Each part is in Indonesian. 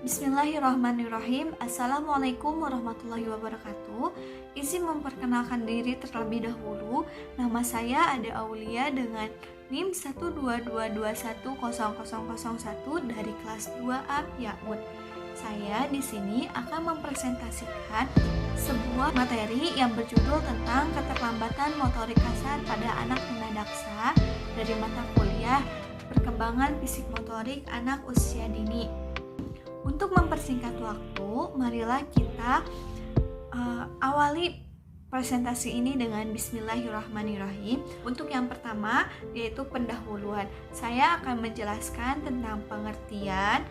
Bismillahirrahmanirrahim. Assalamualaikum warahmatullahi wabarakatuh. Izin memperkenalkan diri terlebih dahulu. Nama saya Ade Aulia dengan NIM 122210001 dari kelas 2A Yaud. Saya di sini akan mempresentasikan sebuah materi yang berjudul tentang keterlambatan motorik kasar pada anak tunadaksa dari mata kuliah Perkembangan Fisik Motorik Anak Usia Dini. Untuk mempersingkat waktu, marilah kita awali presentasi ini dengan Bismillahirrahmanirrahim. Untuk yang pertama yaitu pendahuluan. Saya akan menjelaskan tentang pengertian,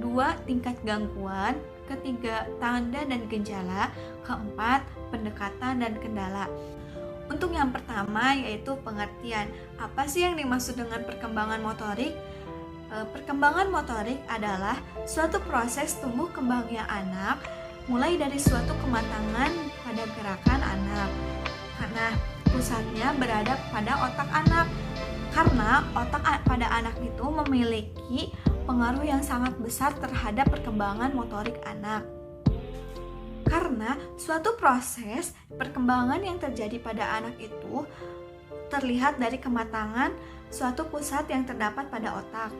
2. tingkat gangguan, ketiga tanda dan gejala, keempat pendekatan dan kendala. Untuk yang pertama yaitu pengertian. Apa sih yang dimaksud dengan perkembangan motorik? Perkembangan motorik adalah suatu proses tumbuh kembangnya anak, mulai dari suatu kematangan pada gerakan anak. Karena pusatnya berada pada otak anak. Karena otak pada anak itu memiliki pengaruh yang sangat besar terhadap perkembangan motorik anak. Karena suatu proses perkembangan yang terjadi pada anak itu terlihat dari kematangan suatu pusat yang terdapat pada otak.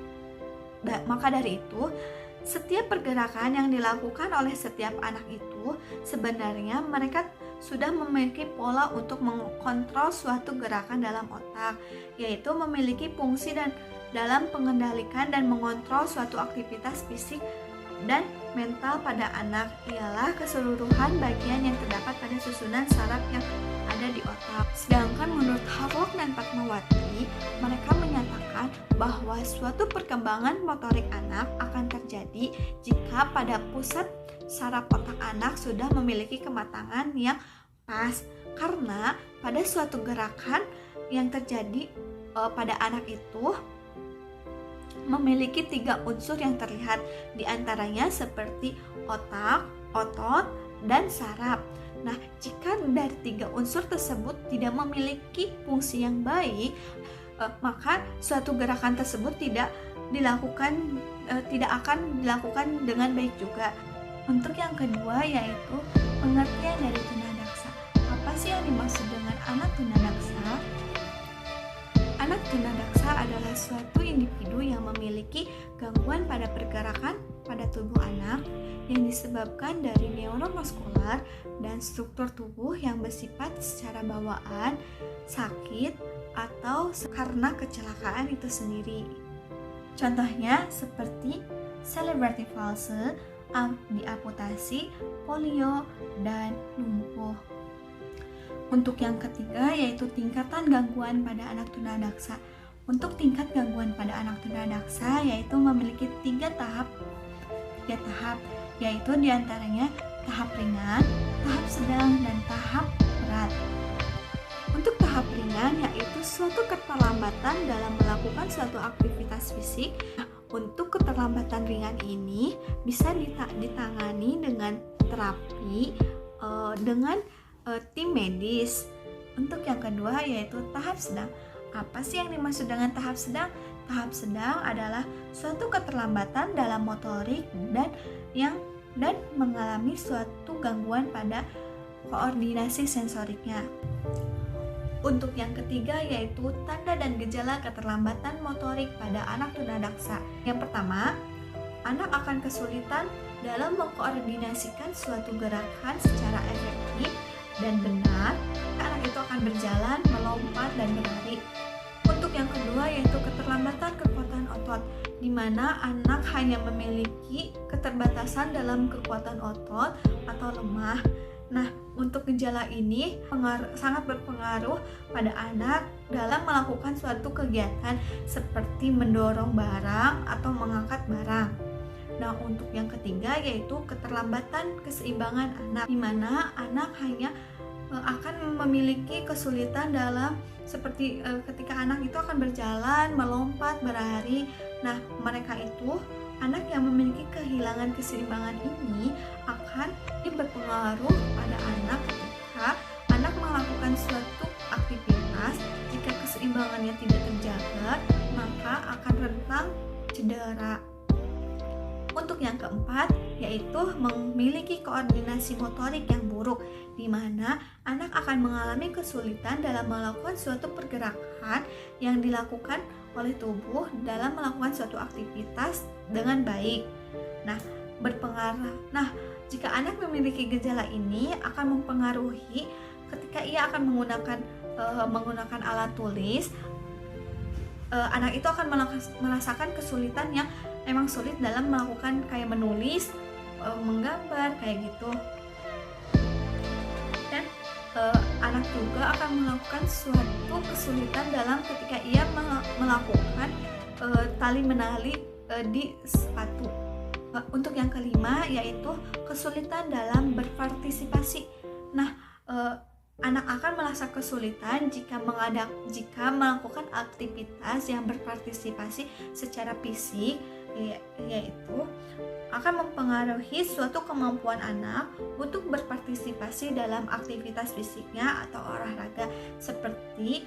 Maka dari itu, setiap pergerakan yang dilakukan oleh setiap anak itu sebenarnya mereka sudah memiliki pola untuk mengontrol suatu gerakan dalam otak, yaitu memiliki fungsi dan dalam mengendalikan dan mengontrol suatu aktivitas fisik dan mental pada anak ialah keseluruhan bagian yang terdapat pada susunan saraf yang ada di otak. Sedangkan menurut Harlock dan Fatmawati, mereka menyatakan bahwa suatu perkembangan motorik anak akan terjadi jika pada pusat saraf otak anak sudah memiliki kematangan yang pas. Karena pada suatu gerakan yang terjadi pada anak itu memiliki 3 unsur yang terlihat, diantaranya seperti otak, otot, dan saraf. Nah, jika dari 3 unsur tersebut tidak memiliki fungsi yang baik, maka suatu gerakan tersebut tidak akan dilakukan dengan baik juga. Untuk yang kedua yaitu pengertian dari tunadaksa. Apa sih yang dimaksud dengan anak tunadaksa? Anak tunadaksa adalah suatu individu yang memiliki gangguan pada pergerakan pada tubuh anak yang disebabkan dari neuromuskular dan struktur tubuh yang bersifat secara bawaan, sakit, atau karena kecelakaan itu sendiri. Contohnya seperti selebrati palsi, diamputasi, polio, dan lumpuh. Untuk yang ketiga yaitu tingkatan gangguan pada anak tunadaksa. Untuk tingkat gangguan pada anak tunadaksa yaitu memiliki 3 tahap, yaitu diantaranya tahap ringan, tahap sedang, dan tahap berat. Untuk tahap ringan yaitu suatu keterlambatan dalam melakukan suatu aktivitas fisik. Untuk keterlambatan ringan ini bisa ditangani dengan terapi dengan tim medis. Untuk yang kedua yaitu tahap sedang. Apa sih yang dimaksud dengan tahap sedang? Tahap sedang adalah suatu keterlambatan dalam motorik dan mengalami suatu gangguan pada koordinasi sensoriknya. Untuk yang ketiga yaitu tanda dan gejala keterlambatan motorik pada anak tunadaksa. Yang pertama, anak akan kesulitan dalam mengkoordinasikan suatu gerakan secara efektif dan benar. Anak itu akan berjalan, melompat, dan berlari. Untuk yang kedua yaitu keterlambatan kekuatan otot, di mana anak hanya memiliki keterbatasan dalam kekuatan otot atau lemah. Nah, untuk gejala ini sangat berpengaruh pada anak dalam melakukan suatu kegiatan seperti mendorong barang atau mengangkat barang. Nah, untuk yang ketiga yaitu keterlambatan keseimbangan anak, di mana anak hanya akan memiliki kesulitan dalam seperti ketika anak itu akan berjalan, melompat, berlari. Nah, mereka itu anak yang memiliki kehilangan keseimbangan ini akan berpengaruh pada anak ketika anak melakukan suatu aktivitas. Jika keseimbangannya tidak terjaga, maka akan rentan cedera. Untuk yang keempat, yaitu memiliki koordinasi motorik yang buruk, di mana anak akan mengalami kesulitan dalam melakukan suatu pergerakan yang dilakukan oleh tubuh dalam melakukan suatu aktivitas dengan baik. Jika anak memiliki gejala ini akan mempengaruhi ketika ia akan menggunakan alat tulis. Anak itu akan merasakan kesulitan yang emang sulit dalam melakukan kayak menulis, menggambar kayak gitu. Dan anak juga akan melakukan suatu kesulitan dalam ketika ia melakukan tali menali di sepatu. Untuk yang kelima, yaitu kesulitan dalam berpartisipasi. Anak akan merasa kesulitan jika melakukan aktivitas yang berpartisipasi secara fisik, yaitu akan mempengaruhi suatu kemampuan anak untuk berpartisipasi dalam aktivitas fisiknya atau olahraga seperti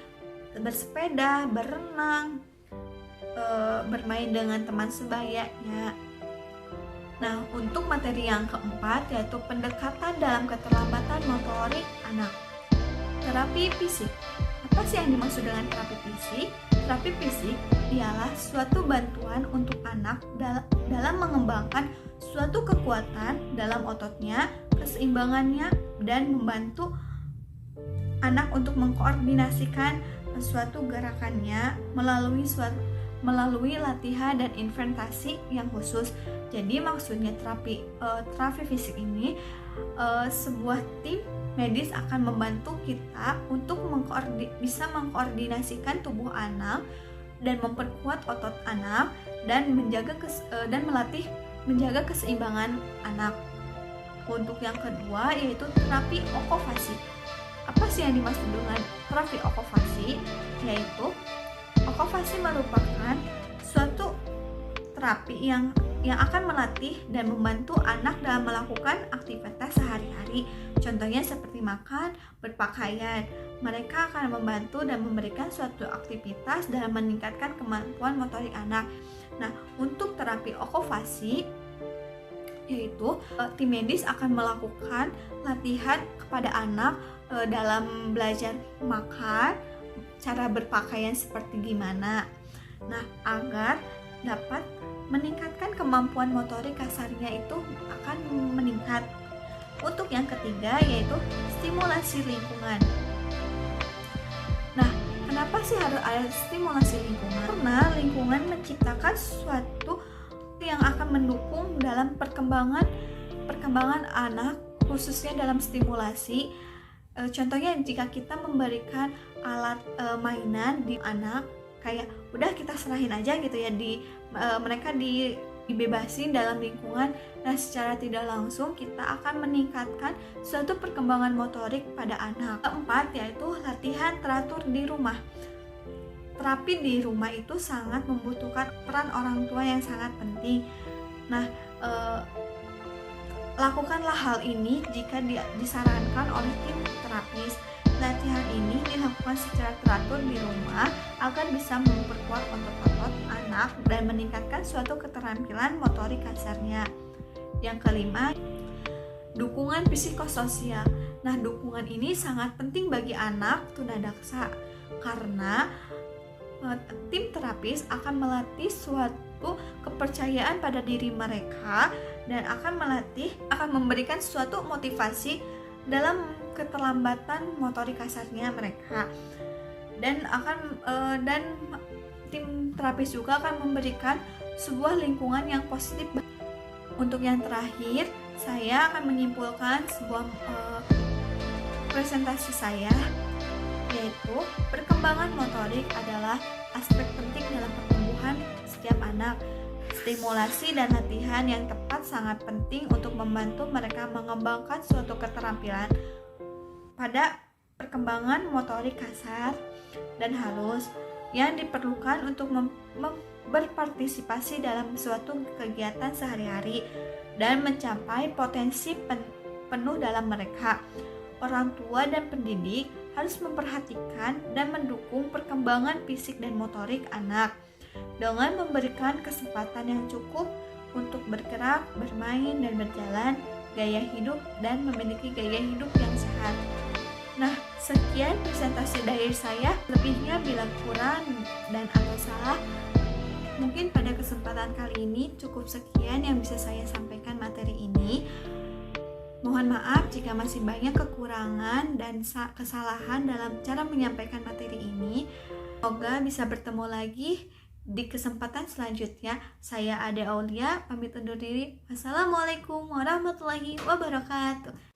bersepeda, berenang, bermain dengan teman sebayanya. Untuk materi yang keempat, yaitu pendekatan dalam keterlambatan motorik anak. Terapi fisik. Apa sih yang dimaksud dengan terapi fisik? Terapi fisik ialah suatu bantuan untuk anak dalam mengembangkan suatu kekuatan dalam ototnya, keseimbangannya, dan membantu anak untuk mengkoordinasikan suatu gerakannya melalui latihan dan investasi yang khusus. Jadi maksudnya terapi fisik ini sebuah tim medis akan membantu kita untuk bisa mengkoordinasikan tubuh anak dan memperkuat otot anak dan menjaga keseimbangan anak. Untuk yang kedua, yaitu terapi okupasi. Apa sih yang dimaksud dengan terapi okupasi? Yaitu okupasi merupakan suatu terapi yang akan melatih dan membantu anak dalam melakukan aktivitas sehari-hari. Contohnya seperti makan, berpakaian. Mereka akan membantu dan memberikan suatu aktivitas dalam meningkatkan kemampuan motorik anak. Untuk terapi okupasi, yaitu tim medis akan melakukan latihan kepada anak dalam belajar makan, cara berpakaian seperti gimana. Agar dapat meningkatkan kemampuan motorik kasarnya itu akan meningkat. Untuk yang ketiga, yaitu stimulasi lingkungan. Kenapa sih harus ada stimulasi lingkungan? Karena lingkungan menciptakan sesuatu yang akan mendukung dalam perkembangan anak, khususnya dalam stimulasi. Contohnya jika kita memberikan alat mainan di anak, kayak udah kita serahin aja gitu ya, mereka dibebasin dalam lingkungan. Secara tidak langsung kita akan meningkatkan suatu perkembangan motorik pada anak. Keempat, yaitu latihan teratur di rumah. Terapi di rumah itu sangat membutuhkan peran orang tua yang sangat penting. Lakukanlah hal ini jika disarankan oleh tim terapis. Latihan ini dilakukan secara teratur di rumah agar bisa memperkuat otot-otot anak dan meningkatkan suatu keterampilan motorik kasarnya. Yang kelima, dukungan psikososial. Dukungan ini sangat penting bagi anak tunadaksa karena tim terapis akan melatih suatu kepercayaan pada diri mereka dan akan memberikan suatu motivasi dalam keterlambatan motorik kasarnya mereka, dan tim terapis juga akan memberikan sebuah lingkungan yang positif. Untuk yang terakhir, saya akan menyimpulkan sebuah presentasi saya, yaitu perkembangan motorik adalah aspek penting dalam pertumbuhan setiap anak. Stimulasi dan latihan yang tepat sangat penting untuk membantu mereka mengembangkan suatu keterampilan pada perkembangan motorik kasar dan halus yang diperlukan untuk berpartisipasi dalam suatu kegiatan sehari-hari dan mencapai potensi penuh dalam mereka. Orang tua dan pendidik harus memperhatikan dan mendukung perkembangan fisik dan motorik anak dengan memberikan kesempatan yang cukup untuk bergerak, bermain, dan berjalan, gaya hidup, dan memiliki gaya hidup yang sehat. Nah, sekian presentasi dari saya. Lebihnya bila kurang dan atau salah, mungkin pada kesempatan kali ini cukup sekian yang bisa saya sampaikan materi ini. Mohon maaf jika masih banyak kekurangan dan kesalahan dalam cara menyampaikan materi ini. Semoga bisa bertemu lagi di kesempatan selanjutnya. Saya Ade Aulia, pamit undur diri. Wassalamualaikum warahmatullahi wabarakatuh.